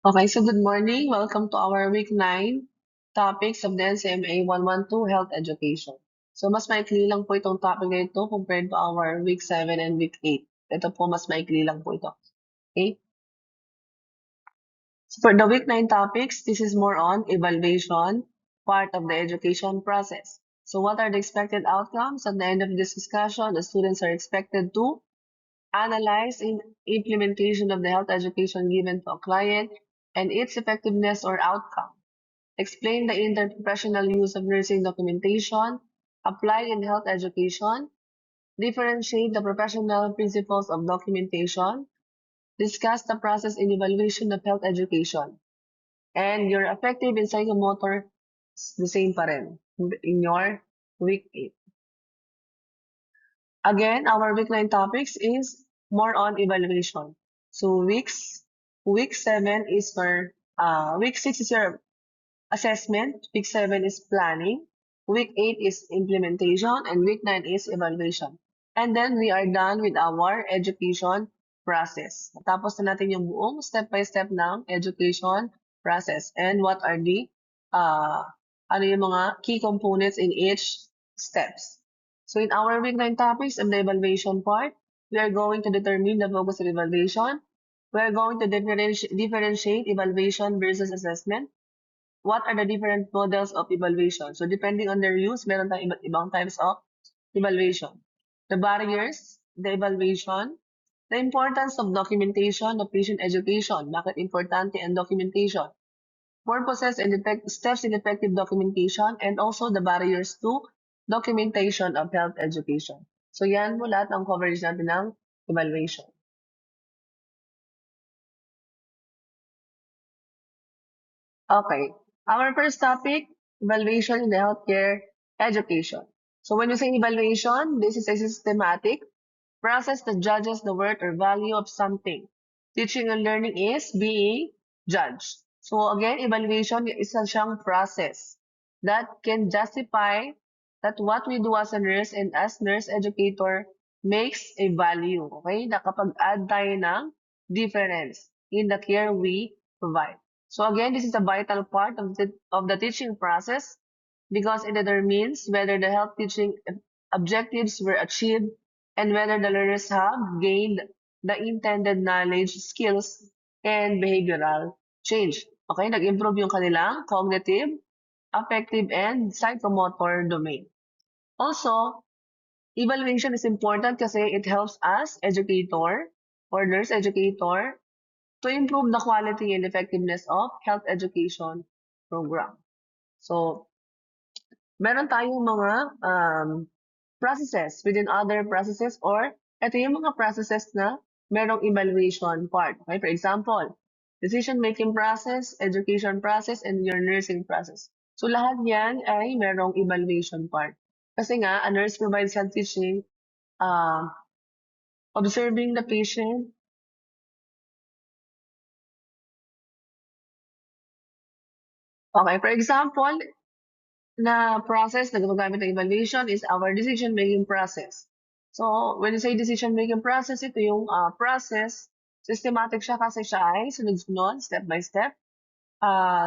Okay, so good morning. Welcome to our week 9 topics of the NCMA 112 Health Education. So mas maikli lang po itong topic na ito compared to our week 7 and week 8. Ito po mas maikli lang po ito. Okay? So for the week 9 topics, this is more on evaluation, part of the education process. So what are the expected outcomes? At the end of this discussion, the students are expected to analyze implementation of the health education given to a client and its effectiveness or outcome. Explain the interprofessional use of nursing documentation applied in health education. Differentiate the professional principles of documentation. Discuss the process in evaluation of health education. And your effective in psychomotor, the same pa rin in your week 8. Again, our week 9 topics is more on evaluation. So week 7 is for, week 6 is your assessment, week 7 is planning, week 8 is implementation, and week 9 is evaluation. And then we are done with our education process. Tapos na natin yung buong step-by-step ng education process and what are the ano yung mga key components in each steps. So in our week 9 topics and the evaluation part, we are going to determine the focus of evaluation. We are going to differentiate evaluation versus assessment. What are the different models of evaluation? So depending on their use, meron tayong iba't ibang types of evaluation. The barriers, the evaluation, the importance of documentation of patient education. Bakit importante ang documentation? Purposes and steps in effective documentation, and also the barriers to documentation of health education. So yan po lahat ang coverage natin ng evaluation. Okay. Our first topic, evaluation in the healthcare education. So when you say evaluation, this is a systematic process that judges the worth or value of something. Teaching and learning is being judged. So again, evaluation is a siyang process that can justify that what we do as a nurse and as nurse educator makes a value. Okay? Nakapag-add tayo ng difference in the care we provide. So again, this is a vital part of the teaching process because it determines whether the health teaching objectives were achieved and whether the learners have gained the intended knowledge, skills, and behavioral change. Okay, nag-improve yung kanilang cognitive, affective, and psychomotor domain. Also, evaluation is important kasi it helps us educator or nurse educator to improve the quality and effectiveness of health education program. So, meron tayong mga processes within other processes or ito yung mga processes na merong evaluation part. Okay? For example, decision-making process, education process, and your nursing process. So, lahat yan ay merong evaluation part. Kasi nga, a nurse provides health teaching, observing the patient. Okay, for example, na process na gumagamit ng evaluation is our decision-making process. So, when you say decision-making process, ito yung process, systematic siya kasi siya ay sunod-sunod, step by step,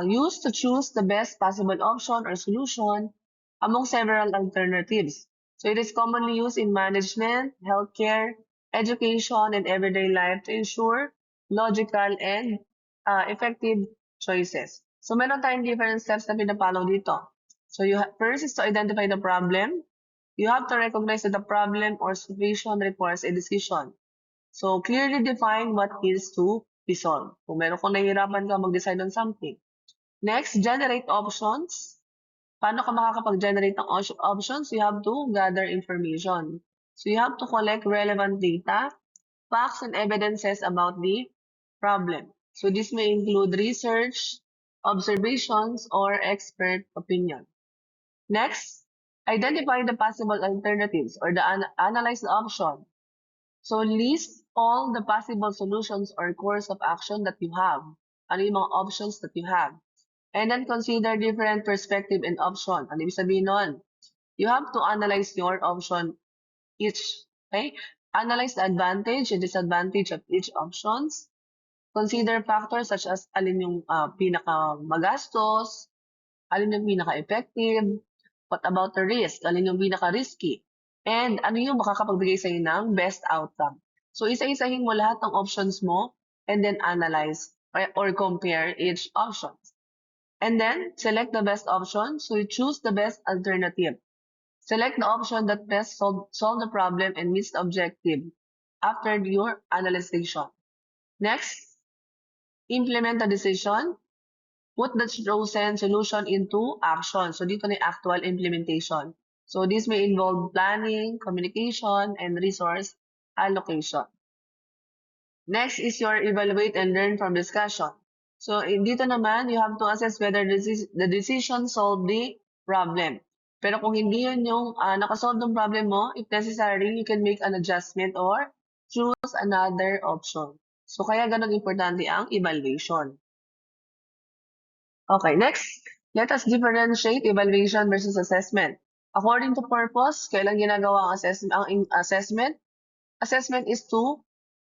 used to choose the best possible option or solution among several alternatives. So, it is commonly used in management, healthcare, education, and everyday life to ensure logical and effective choices. So, meron tayong different steps na pinapollow dito. So first is to identify the problem. You have to recognize that the problem or situation requires a decision. So clearly define what needs to be solved. Kung meron kang nahihirapan ka mag-decide on something. Next, generate options. Paano ka makakapag-generate ng options? You have to gather information. So you have to collect relevant data, facts, and evidences about the problem. So this may include research, observations, or expert opinion. Next, identify the possible alternatives or analyze the option. So list all the possible solutions or course of action that you have. Ano yung mga options that you have. And then consider different perspective and option. Ano ibig sabihin nun? You have to analyze your option each. Okay? Analyze the advantage and disadvantage of each options. Consider factors such as alin yung pinaka-magastos, alin yung pinaka-effective, what about the risk, alin yung pinaka-risky, and ano yung makakapagbigay sa'yo ng best outcome. So, isa-isahin mo lahat ng options mo and then analyze or compare each option. And then, select the best option. So, you choose the best alternative. Select the option that best solve the problem and meets the objective after your analysis. Next, implement the decision. Put the chosen solution into action. So, dito na yung actual implementation. So, this may involve planning, communication, and resource allocation. Next is your evaluate and learn from discussion. So, dito naman, you have to assess whether the decision solved the problem. Pero kung hindi yun yung nakasolve ng problem mo, if necessary, you can make an adjustment or choose another option. So, kaya ganun importante ang evaluation. Okay, next, let us differentiate evaluation versus assessment. According to purpose, kailan ginagawa ang assessment? Assessment is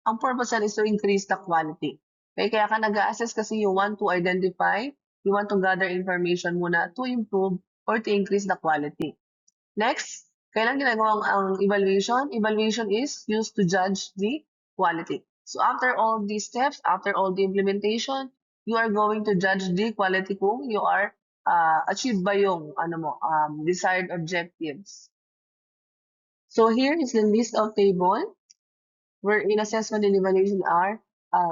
ang purpose is to increase the quality. Okay, kaya ka nag-assess kasi you want to identify, you want to gather information muna to improve or to increase the quality. Next, kailan ginagawa ang evaluation? Evaluation is used to judge the quality. So after all these steps, after all the implementation, you are going to judge the quality kung you are achieved ba yung desired objectives. So here is the list of table wherein assessment and evaluation are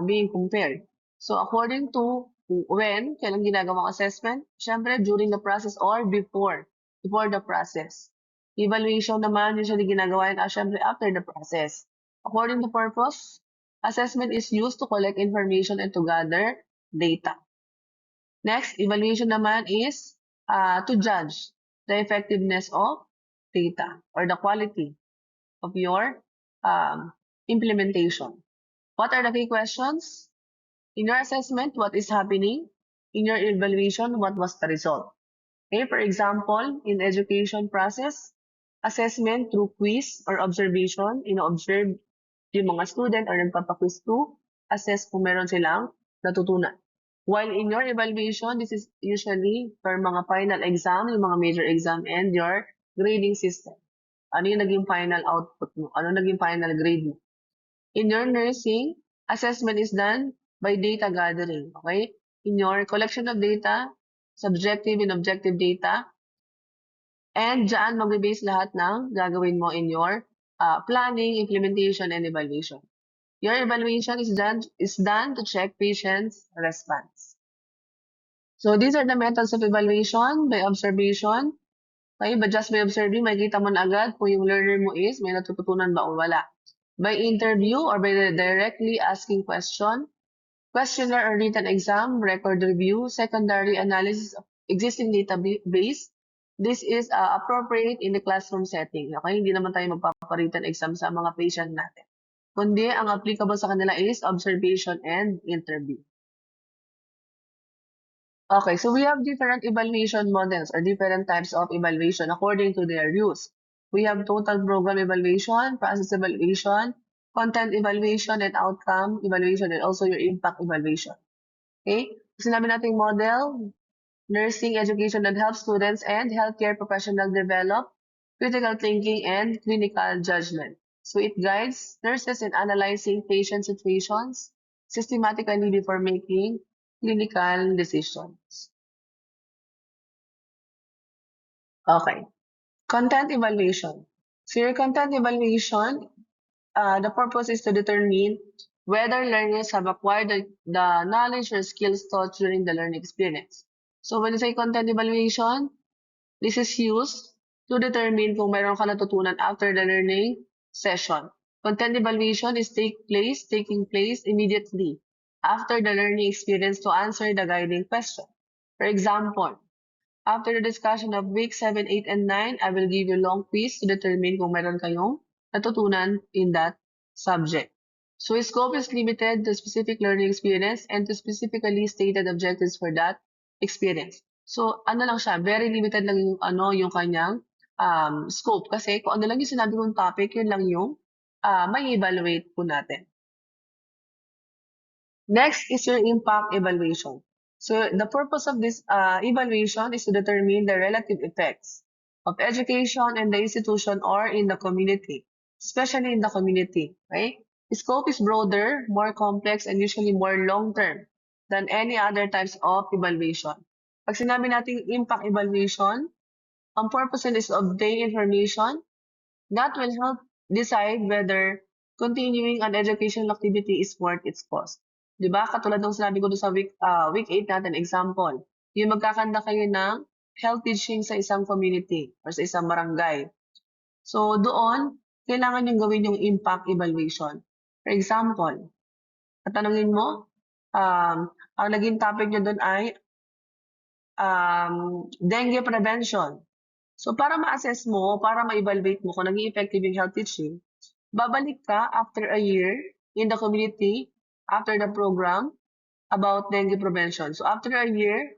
being compared. So according to when, kailan ginagawang assessment? Siyempre, during the process or before the process. Evaluation naman, usually ginagawa yan siyempre after the process. According to purpose, assessment is used to collect information and to gather data. Next, evaluation naman is to judge the effectiveness of data or the quality of your implementation. What are the key questions? In your assessment, what is happening? In your evaluation, what was the result? Okay, for example, in education process, assessment through quiz or observation, ino-observe yung mga student or nagpapaquiz to assess kung meron silang natutunan. While in your evaluation, this is usually for mga final exam, yung mga major exam, and your grading system. Ano yung naging final output mo? Ano naging final grade mo? In your nursing, assessment is done by data gathering, okay? In your collection of data, subjective and objective data, and dyan mag-base lahat ng gagawin mo in your planning, implementation, and evaluation. Your evaluation is done to check patients' response. So these are the methods of evaluation by observation. Okay, but just by observing, makikita mo na agad kung yung learner mo is may natututunan ba o wala. By interview or by directly asking question, questionnaire or written exam, record review, secondary analysis of existing database. This is appropriate in the classroom setting. Okay, hindi naman tayo magpapa-written exam sa mga patient natin. Kundi ang applicable sa kanila is observation and interview. Okay, so we have different evaluation models or different types of evaluation according to their use. We have total program evaluation, process evaluation, content evaluation, and outcome evaluation, and also your impact evaluation. Okay? Sinabi nating model, nursing education that helps students and healthcare professionals develop critical thinking and clinical judgment. So it guides nurses in analyzing patient situations systematically before making clinical decisions. Okay. Content evaluation. So your content evaluation, the purpose is to determine whether learners have acquired the knowledge or skills taught during the learning experience. So when you say content evaluation, this is used to determine kung mayroon ka natutunan after the learning session. Content evaluation is taking place immediately after the learning experience to answer the guiding question. For example, after the discussion of week 7, 8, and 9, I will give you long quiz to determine kung meron kayong natutunan in that subject. So scope is limited to specific learning experience and to specifically stated objectives for that experience. So ano lang siya, very limited lang yung kanyang scope kasi kung ano lang yung sinabi kong topic, yun lang yung may evaluate po natin. Next is your impact evaluation. So the purpose of this evaluation is to determine the relative effects of education in the institution or in the community, especially in the community, right? The scope is broader, more complex, and usually more long-term than any other types of evaluation. Pag sinabi natin impact evaluation, ang purpose nun is to obtain information that will help decide whether continuing an educational activity is worth its cost. 'Di ba? Katulad ng sinabi ko doon sa week 8 natin, example, yung magkakanda kayo ng health teaching sa isang community or sa isang barangay. So, doon, kailangan yung gawin yung impact evaluation. For example, tatanungin mo, ang naging topic nyo doon ay dengue prevention. So, para ma-assess mo, para ma-evaluate mo kung naging effective yung health teaching, babalik ka after a year in the community, after the program, about dengue prevention. So after a year,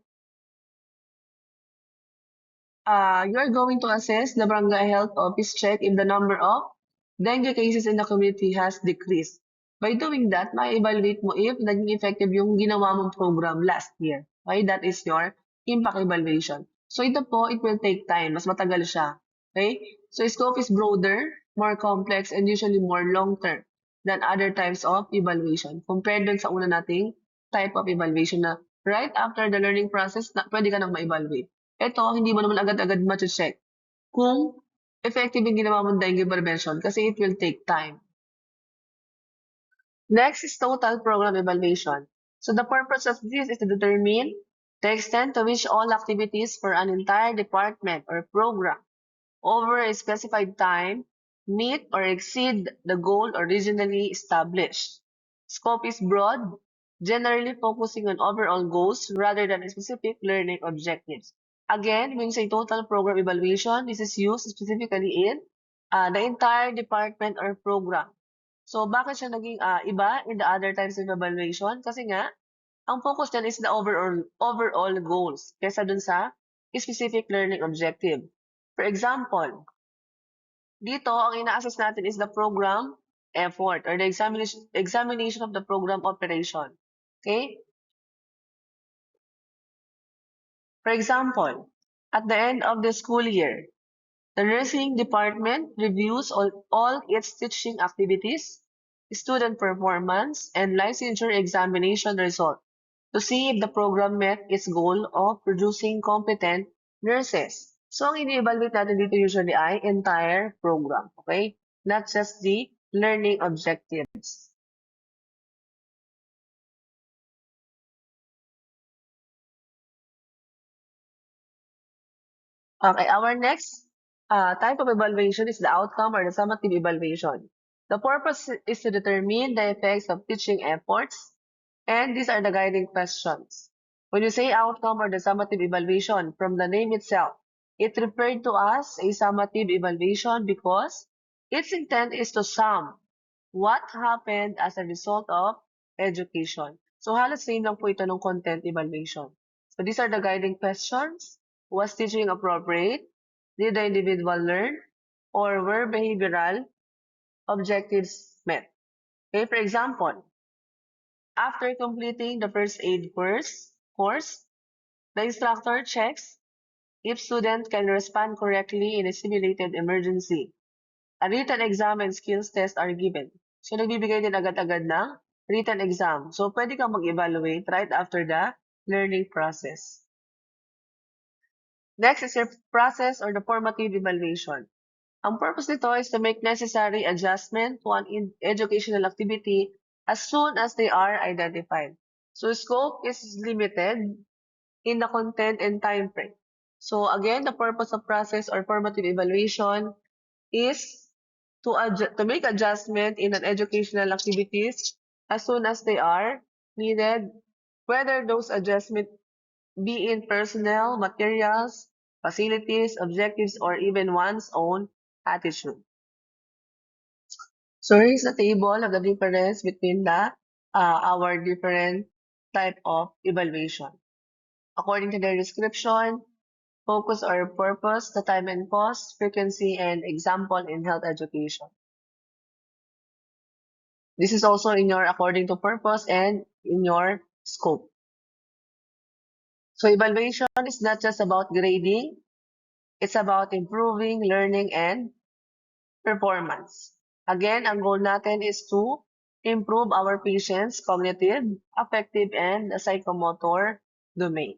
you're going to assess the barangay health office check if the number of dengue cases in the community has decreased. By doing that, ma-evaluate mo if naging effective yung ginawa mong program last year. Okay, that is your impact evaluation. So ito po, it will take time. Mas matagal siya. Okay? So scope is broader, more complex, and usually more long-term than other types of evaluation. Compared dun sa una nating type of evaluation na right after the learning process, na, pwede ka nang ma-evaluate. Ito, hindi mo naman agad-agad ma-check kung effective yung ginawa mong dengue prevention kasi it will take time. Next is total program evaluation. So the purpose of this is to determine the extent to which all activities for an entire department or program over a specified time meet or exceed the goal originally established. Scope is broad, generally focusing on overall goals rather than specific learning objectives. Again, when you say total program evaluation, this is used specifically in the entire department or program. So, bakit siya naging iba in the other types of evaluation? Kasi nga, ang focus niyan is the overall goals kesa dun sa specific learning objective. For example, dito, ang ina-assess natin is the program effort or the examination of the program operation. Okay? For example, at the end of the school year, the nursing department reviews all its teaching activities, student performance, and licensure examination result to see if the program met its goal of producing competent nurses. So, ang ini-evaluate natin dito usually ay entire program, okay? Not just the learning objectives. Okay, our next type of evaluation is the outcome or the summative evaluation. The purpose is to determine the effects of teaching efforts, and these are the guiding questions. When you say outcome or the summative evaluation, from the name itself, it referred to as a summative evaluation because its intent is to sum what happened as a result of education. So halos same lang po ito ng content evaluation. So these are the guiding questions. Was teaching appropriate? Did the individual learn? Or were behavioral objectives met? Okay, for example, after completing the first aid course, the instructor checks if student can respond correctly in a simulated emergency. A written exam and skills test are given. So, nagbibigay din agad-agad ng written exam. So, pwede kang mag-evaluate right after the learning process. Next is your process or the formative evaluation. Ang purpose nito is to make necessary adjustment to an educational activity as soon as they are identified. So, scope is limited in the content and time frame. So, again, the purpose of process or formative evaluation is to make adjustment in an educational activities as soon as they are needed, whether those adjustments be in personnel, materials, facilities, objectives, or even one's own attitude. So here's the table of the difference between the our different type of evaluation. According to their description, focus or purpose, the time and cost, frequency, and example in health education. This is also in your according to purpose and in your scope. So evaluation is not just about grading, it's about improving learning and performance. Again, ang goal natin is to improve our patients' cognitive, affective, and psychomotor domain.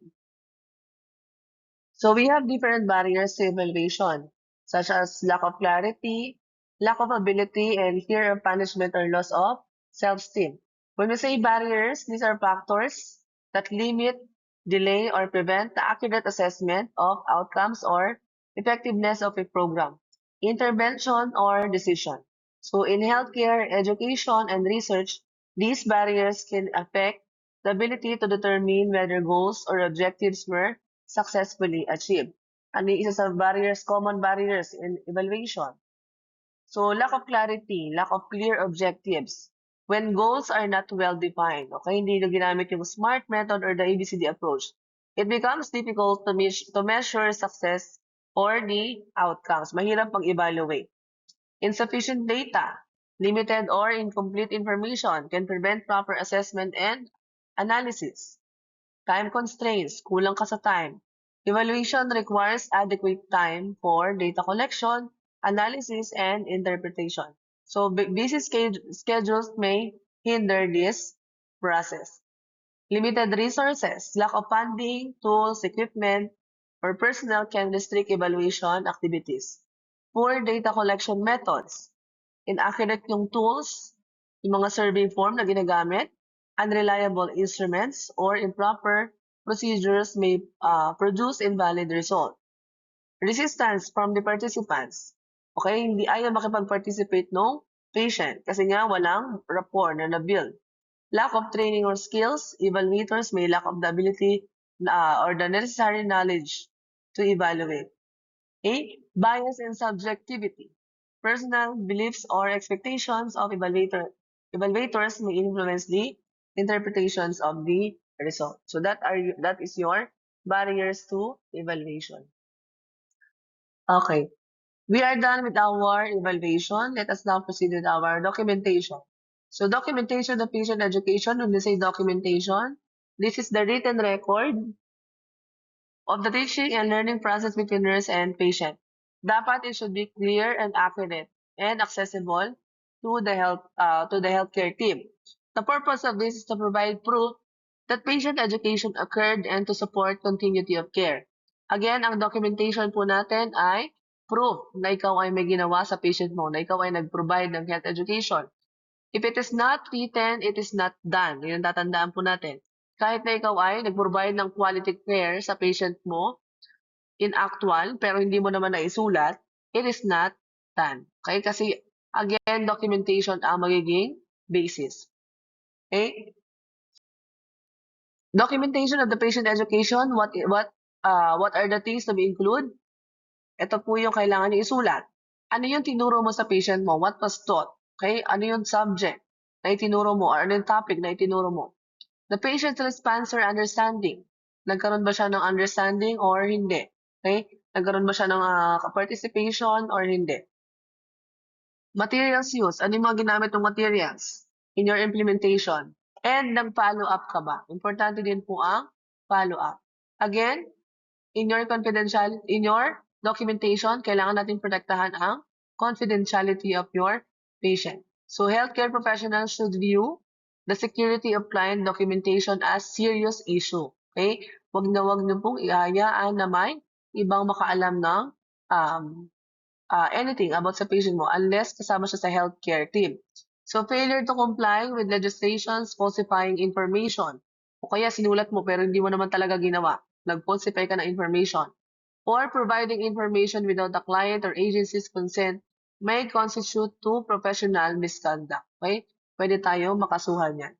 So we have different barriers to evaluation, such as lack of clarity, lack of ability, and fear of punishment or loss of self-esteem. When we say barriers, these are factors that limit, delay, or prevent the accurate assessment of outcomes or effectiveness of a program, intervention, or decision. So in healthcare, education, and research, these barriers can affect the ability to determine whether goals or objectives were successfully achieved. Ano yung isa sa barriers, common barriers in evaluation? So, lack of clarity, lack of clear objectives. When goals are not well defined, okay, hindi na ginamit yung SMART method or the ABCD approach, it becomes difficult to measure success or the outcomes. Mahirap pag-evaluate. Insufficient data, limited or incomplete information can prevent proper assessment and analysis. Time constraints, kulang ka sa time. Evaluation requires adequate time for data collection, analysis, and interpretation. So busy schedules may hinder this process. Limited resources, lack of funding, tools, equipment, or personnel can restrict evaluation activities. Poor data collection methods, inaccurate yung tools, yung mga survey form na ginagamit, unreliable instruments, or improper procedures may produce invalid result. Resistance from the participants. Okay, hindi ayaw makipag-participate ng patient kasi nga walang rapport na na-build. Lack of training or skills, evaluators may lack of the ability or the necessary knowledge to evaluate. Okay? Bias and subjectivity. Personal beliefs or expectations of evaluators may influence the interpretations of the result. So that is your barriers to evaluation. Okay. We are done with our evaluation. Let us now proceed with our documentation. So documentation of patient education, when we say documentation, this is the written record of the teaching and learning process between nurse and patient. Dapat it should be clear and accurate and accessible to the healthcare team. The purpose of this is to provide proof that patient education occurred and to support continuity of care. Again, ang documentation po natin ay proof na ikaw ay may ginawa sa patient mo, na ikaw ay nag-provide ng health education. If it is not written, it is not done. Yun ang tatandaan po natin. Kahit na ikaw ay nag-provide ng quality care sa patient mo in actual, pero hindi mo naman naisulat, it is not done. Okay? Kasi, again, documentation ang magiging basis. Okay? Documentation of the patient education, what are the things to be include? Ito po yung kailangan niyo isulat. Ano yung tinuro mo sa patient mo? What was taught? Okay? Ano yung subject na itinuro mo? Or ano yung topic na itinuro mo? The patient's response or understanding. Nagkaroon ba siya ng understanding or hindi? Okay? Nagkaroon ba siya ng participation or hindi? Materials used. Ano yung mga ginamit ng materials in your implementation? And nag-follow-up ka ba? Importante din po ang follow-up. Again, in your documentation, kailangan natin protektahan ang confidentiality of your patient. So healthcare professionals should view the security of client documentation as serious issue. Okay? Wag na pong ihayaan na may ibang makaalam ng anything about sa patient mo unless kasama siya sa healthcare team. So failure to comply with legislations falsifying information. O kaya sinulat mo pero hindi mo naman talaga ginawa. Nag-falsify ka ng information. Or providing information without the client or agency's consent may constitute to professional misconduct. Okay? Pwede tayo makasuhan yan.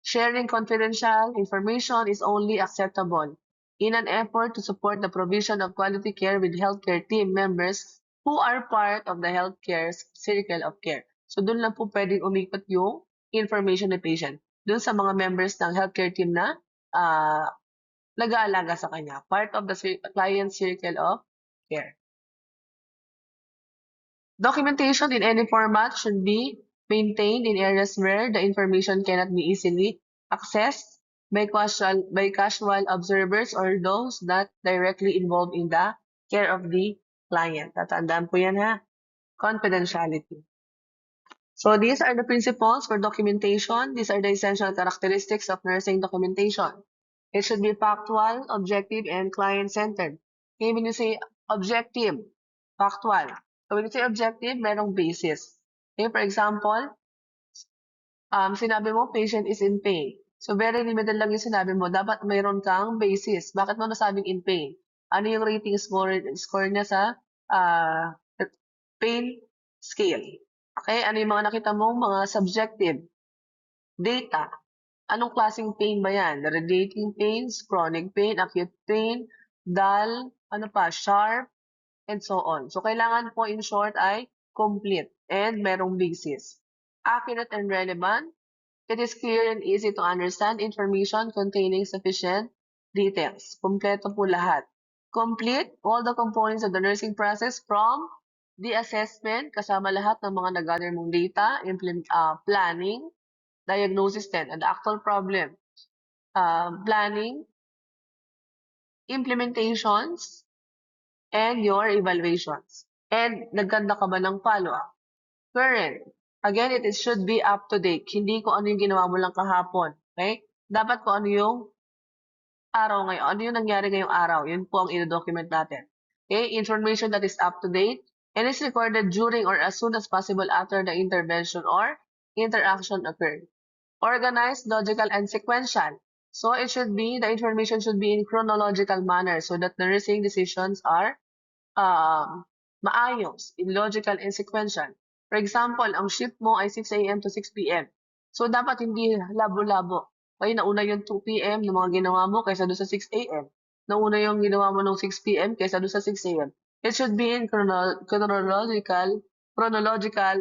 Sharing confidential information is only acceptable in an effort to support the provision of quality care with healthcare team members who are part of the healthcare circle of care. So doon lang po pwedeng umikot yung information ng patient. Doon sa mga members ng healthcare team na nag-aalaga sa kanya. Part of the client circle of care. Documentation in any format should be maintained in areas where the information cannot be easily accessed by casual observers or those not directly involved in the care of the client. Tatandaan po yan ha. Confidentiality. So these are the principles for documentation. These are the essential characteristics of nursing documentation. It should be factual, objective, and client-centered. Okay, when you say objective, factual. So when you say objective, merong basis. Okay, for example, sinabi mo patient is in pain. So very limited lang yung sinabi mo. Dapat mayroon kang basis. Bakit mo nasabing in pain? Ano yung rating score niya sa uh, pain scale? Okay, ano yung mga nakita mong mga subjective data? Anong klaseng pain ba yan? Radiating pains, chronic pain, acute pain, dull, ano pa, sharp, and so on. So, kailangan po in short ay complete and merong basis. Accurate and relevant. It is clear and easy to understand information containing sufficient details. Kompleto po lahat. Complete all the components of the nursing process from the assessment, kasama lahat ng mga nag-gather mong data, planning, diagnosis din, and the actual problem, planning, implementations, and your evaluations. And nagkanda ka ba ng follow-up? Current. Again, it should be up to date. Hindi kung ano yung ginawa mo lang kahapon. Okay? Dapat kung ano yung araw ngayon. Ano yung nangyari ngayong araw. Yun po ang ino-document natin. Okay? Information that is up to date and is recorded during or as soon as possible after the intervention or interaction occurred. Organized, logical, and sequential. So it should be, the information should be in chronological manner so that the nursing decisions are maayos, in logical and sequential. For example, ang shift mo ay 6 a.m. to 6 p.m. So dapat hindi labo-labo. Okay, nauna yung 2 p.m. ng mga ginawa mo kaysa doon sa 6 a.m. Nauna yung ginawa mo ng 6 p.m. kaysa doon sa 6 a.m. It should be in chronological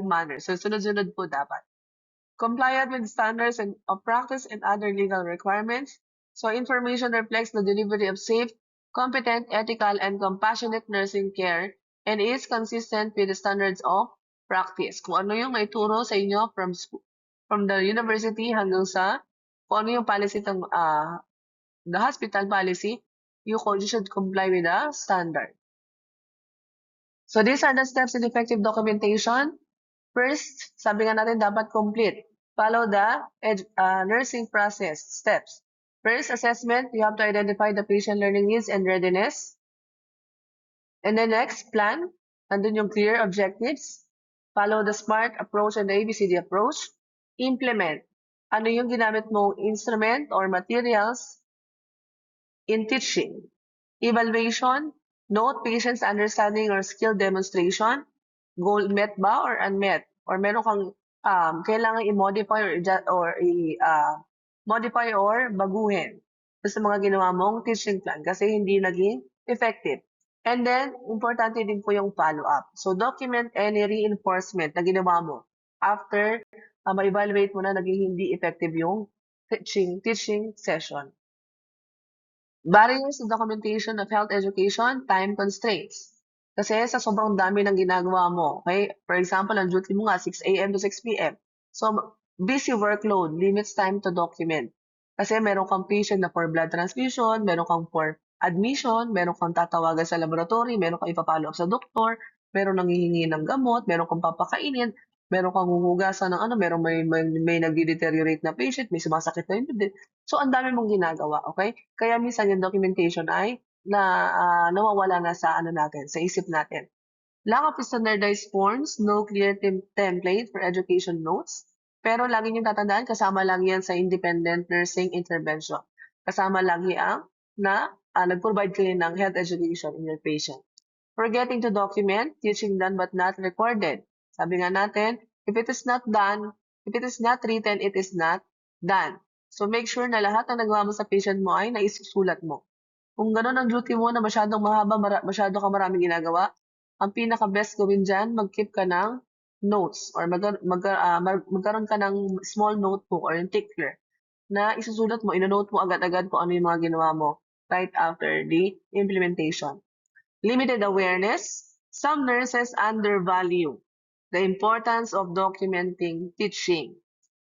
manner. So sunod-sunod po dapat. Compliant with standards of practice and other legal requirements. So information reflects the delivery of safe, competent, ethical, and compassionate nursing care and is consistent with the standards of practice. Kung ano yung naituro sa inyo from the university hanggang sa kung ano yung policy ng the hospital policy, you should comply with the standard. So these are the steps in effective documentation. First, sabi nga natin dapat complete. Follow the nursing process steps. First, assessment. You have to identify the patient learning needs and readiness. And then next, plan. Andun yung clear objectives. Follow the SMART approach and the ABCD approach. Implement. Ano yung ginamit mong instrument or materials in teaching. Evaluation. Note patient's understanding or skill demonstration. Goal met ba or unmet? Or meron kang kailangan i-modify or modify or baguhin sa mga ginawa mong teaching plan kasi hindi naging effective. And then, importante din po yung follow-up. So, document any reinforcement na ginawa mo after ma-evaluate mo na naging hindi effective yung teaching session. Barriers to documentation of health education, time constraints. Kasi sa sobrang dami ng ginagawa mo, okay? For example, ang duty mo nga 6 a.m. to 6 p.m. So, busy workload limits time to document. Kasi meron kang patient na for blood transfusion, meron kang for admission, meron kang tatawagan sa laboratory, meron kang ipapalo up sa doktor, meron nanghihingi ng gamot, meron kang papakainin, meron kang huhugasan ng ano, meron may nagde-deteriorate na patient, may sumasakit na yun. So, ang dami mong ginagawa, okay? Kaya minsan yung documentation ay nawawala na sa ano natin, sa isip natin. Lack of standardized forms, no clear template for education notes. Pero lagi niyong tatandaan, kasama lang yan sa independent nursing intervention. Kasama lagi ang nag-provide kayo ng health education in your patient. Forgetting to document, teaching done but not recorded. Sabi nga natin, if it is not done, if it is not written, it is not done. So make sure na lahat ng nagawa mo sa patient mo ay naisusulat mo. Kung gano'n ang duty mo na masyadong mahaba, masyado ka maraming ginagawa, ang pinaka-best gawin dyan, mag-keep ka ng notes or magkaroon ka ng small notebook or yung tickler na isusulat mo, ino-note mo agad-agad kung ano yung mga ginawa mo right after the implementation. Limited awareness. Some nurses undervalue The importance of documenting teaching.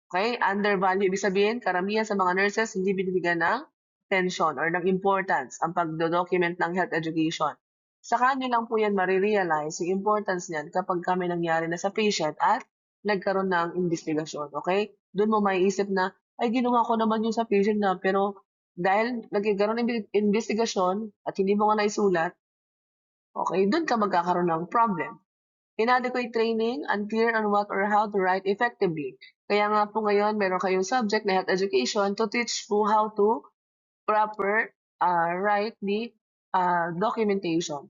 Okay? Undervalue, ibig sabihin, karamihan sa mga nurses hindi binibigyan ng attention or ng importance ang pagdo-document ng health education. Sa kanyo lang po yan marirealize yung importance niyan kapag kami nangyari na sa patient at nagkaroon ng investigasyon. Okay? Doon mo maiisip na, ay ginawa ko naman yun sa patient na, pero dahil nagkaroon ng investigasyon at hindi mo nga naisulat, okay, doon ka magkakaroon ng problem. Inadequate training, unclear on what or how to write effectively. Kaya nga po ngayon, meron kayong subject na health education to teach you how to proper write the documentation.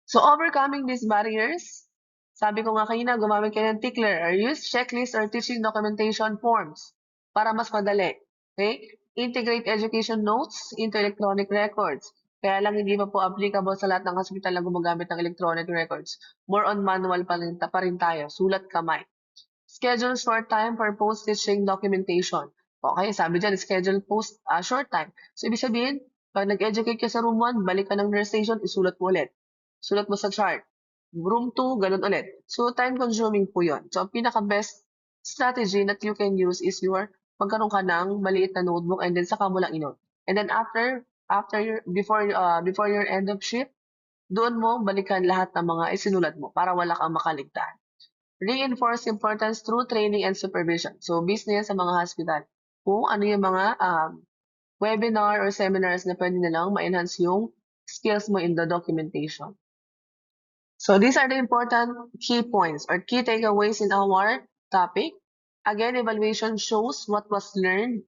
So overcoming these barriers, sabi ko nga kanina, gumamit kayo ng tickler or use checklist or teaching documentation forms para mas madali. Okay? Integrate education notes into electronic records. Kaya lang hindi pa po applicable sa lahat ng hospital na gumagamit ng electronic records. More on manual pa rin tayo. Sulat kamay. Schedule short time for post-teaching documentation. Okay, sabi dyan, schedule short time. So, ibig sabihin, pag nag-educate ka sa room 1, balik ka ng nurse station, isulat mo ulit. Sulat mo sa chart. Room 2, ganun ulit. So, time-consuming po yun. So, ang pinaka-best strategy that you can use is magkaroon ka ng maliit na notebook and then saka mo lang inote. And then before your end of shift, doon mo balikan lahat ng mga isinulat mo para wala kang makaligtaan. Reinforce importance through training and supervision. So, business sa mga hospital. Kung ano yung mga webinar or seminars na pwede nilang ma-enhance yung skills mo in the documentation. So, these are the important key points or key takeaways in our topic. Again, evaluation shows what was learned.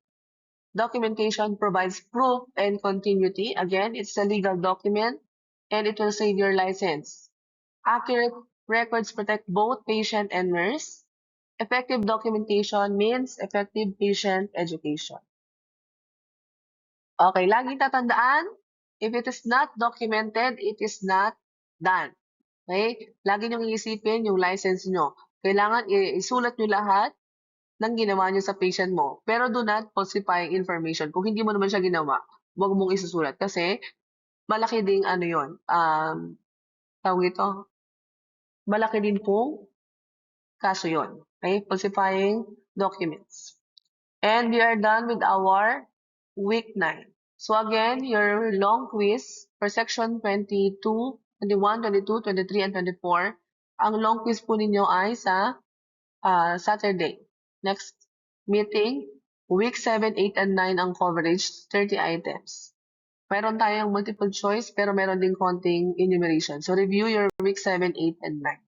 Documentation provides proof and continuity. Again, it's a legal document and it will save your license. Accurate records protect both patient and nurse. Effective documentation means effective patient education. Okay, laging tatandaan, if it is not documented, it is not done. Okay? Lagi niyong iisipin yung license nyo. Kailangan isulat nyo lahat ng ginawa nyo sa patient mo. Pero do not falsify information. Kung hindi mo naman siya ginawa, huwag mong isusulat. Kasi malaki ding ano yun. Tawag ito, malaki din pong kaso yun. Okay? Falsifying documents. And we are done with our week 9. So again, your long quiz for section 22, 21, 22, 23, and 24. Ang long quiz po ninyo ay sa Saturday. Next meeting, week 7, 8, and 9 ang coverage, 30 items. Meron tayong multiple choice pero meron din konting enumeration. So review your week 7, 8, and 9.